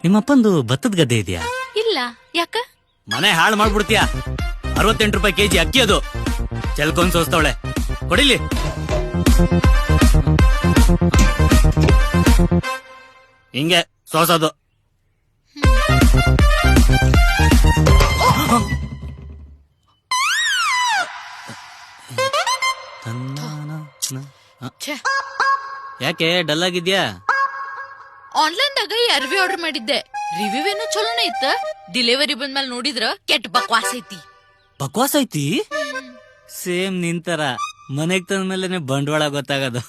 ನಿಮ್ಮಪ್ಪಂದು ಭತ್ತದ ಗದ್ದೆ ಇದೆಯಾ? ಇಲ್ಲ, ಯಾಕ? ಮನೆ ಹಾಳು ಮಾಡ್ಬಿಡ್ತೀಯ. 68 ರೂಪಾಯಿ ಕೆಜಿ ಅಕ್ಕಿ ಅದು. ಚೆಲ್ಕೊಂಡ್ ಸೋಸ್ತವಳೆ. ಕೊಡಿಲಿ. ಹಿಂಗೆ ಸೋಸೋದು. ಯಾಕೆ ಡಲ್ ಆಗಿದ್ಯಾ? ಆನ್ಲೈನ್ ದಾಗ ಅರ್ವಿ ಆರ್ಡರ್ ಮಾಡಿದ್ದೆ. ರಿವ್ಯೂ ಏನೋ ಚಲೋನೇ ಇತ್ತ. ಡೆಲಿವರಿ ಬಂದ್ಮೇಲೆ ನೋಡಿದ್ರ ಕೆಟ್ಟ ಬಕ್ವಾಸ್ ಐತಿ. ಬಕ್ವಾಸ್ ಐತಿ? ಸೇಮ್ ನಿಂತರ ಮನೆಗ್ ತಂದ್ಮೇಲೆ ಬಂಡವಾಳ ಗೊತ್ತಾಗದು.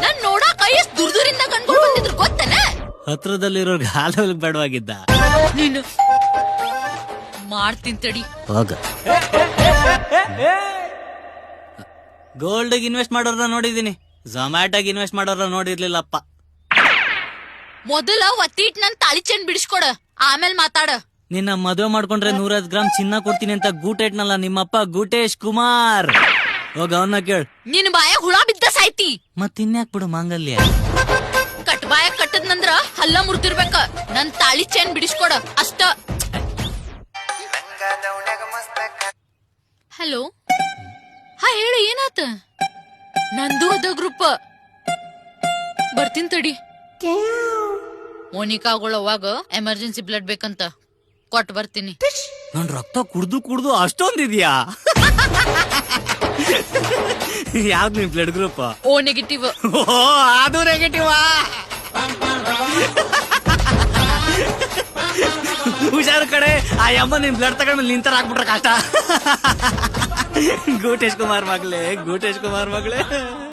ನಾನ್ ನೋಡಾಕ ಎಷ್ಟು ದೂರದಿಂದ ಕಣ್ಕೊಂಡು ಬಂದಿದ್ರು ಗೊತ್ತನ? ಹತ್ರದಲ್ಲಿರೋರ್ಗೆ ಹಾಲು ಬೇಡವಾಗಿದ್ದ. ನೀನು ಮಾಡ್ತೀನಿ ತಡಿ. ಹೋಗ. ಗೋಲ್ಡ್ ಇನ್ವೆಸ್ಟ್ ಮಾಡೋರ್ನ ನೋಡಿದೀನಿ, ಝೊಮ್ಯಾಟೋಗ್ ಇನ್ವೆಸ್ಟ್ ಮಾಡೋರ್ನ ನೋಡಿರ್ಲಿಲ್ಲಪ್ಪ. ಮೊದಲ ಒತ್ತಿಟ್ ನನ್ ತಾಳಿ ಚೆಂಡ್ ಬಿಡಿಸ್ಕೊಡ, ಆಮೇಲೆ ಮಾತಾಡ. ನಿನ್ನ ಮದುವೆ ಮಾಡ್ಕೊಂಡ್ರೆ 150 ಗ್ರಾಮ್ ಚಿನ್ನ ಕೊಡ್ತೀನಿ ಅಂತ ಗೂಟ ಇಟ್ನಲ್ಲ ನಿಮ್ಮಪ್ಪ ಗೂಟೇಶ್ ಕುಮಾರ್. ಹೋಗ ಅವನ್ನ ಕೇಳ. ನಿನ್ ಬಾಯ ಹುಳ ಬಿದ್ದ ಸಾಯ್ತಿ. ಮತ್ತಿನ್ಯಾಕ್ ಬಿಡು ಮಾಂಗಲ್ಯ. ಕಟ್ ಬಾಯ ಕಟ್ಟದ್ನಂದ್ರ ಹಲ್ಲ ಮುರ್ದಿರ್ಬೇಕ. ನನ್ ತಾಳಿ ಚೆಂಡ್ ಬಿಡಿಸ್ಕೊಡ ಅಷ್ಟ. ಹಲೋ, ಹಾ ಹೇಳು, ಏನಾತ? ನಂದು ಅದ ಗ್ರೂಪ್. ಬರ್ತೀನಿ ತಡಿ. ಮೋನಿಕಾಗೊಳವಾಗ ಎಮರ್ಜೆನ್ಸಿ ಬ್ಲಡ್ ಬೇಕಂತ ಕೊಟ್ಟು ಬರ್ತೀನಿ. ನನ್ ರಕ್ತ ಕುಡ್ದು ಅಷ್ಟೊಂದಿದ್ಯಾ? ಯಾವ್ದು ನಿಮ್ ಬ್ಲಡ್ ಗ್ರೂಪ್? O negative. ಓ, ಅದು ನೆಗೆಟಿವ್. ಹುಷಾರು ಕಡೆ. ಆ ಅಮ್ಮ ನಿಮ್ ಬ್ಲಡ್ ತಗೊಂಡ್ಮೇಲೆ ನಿಂತರ ಹಾಕ್ಬಿಟ್ರೆ ಕಷ್ಟ. ಗೂಟೇಶ್ ಕುಮಾರ್ ಮಗಳೇ, ಗೂಟೇಶ್ ಕುಮಾರ್ ಮಗಳೇ.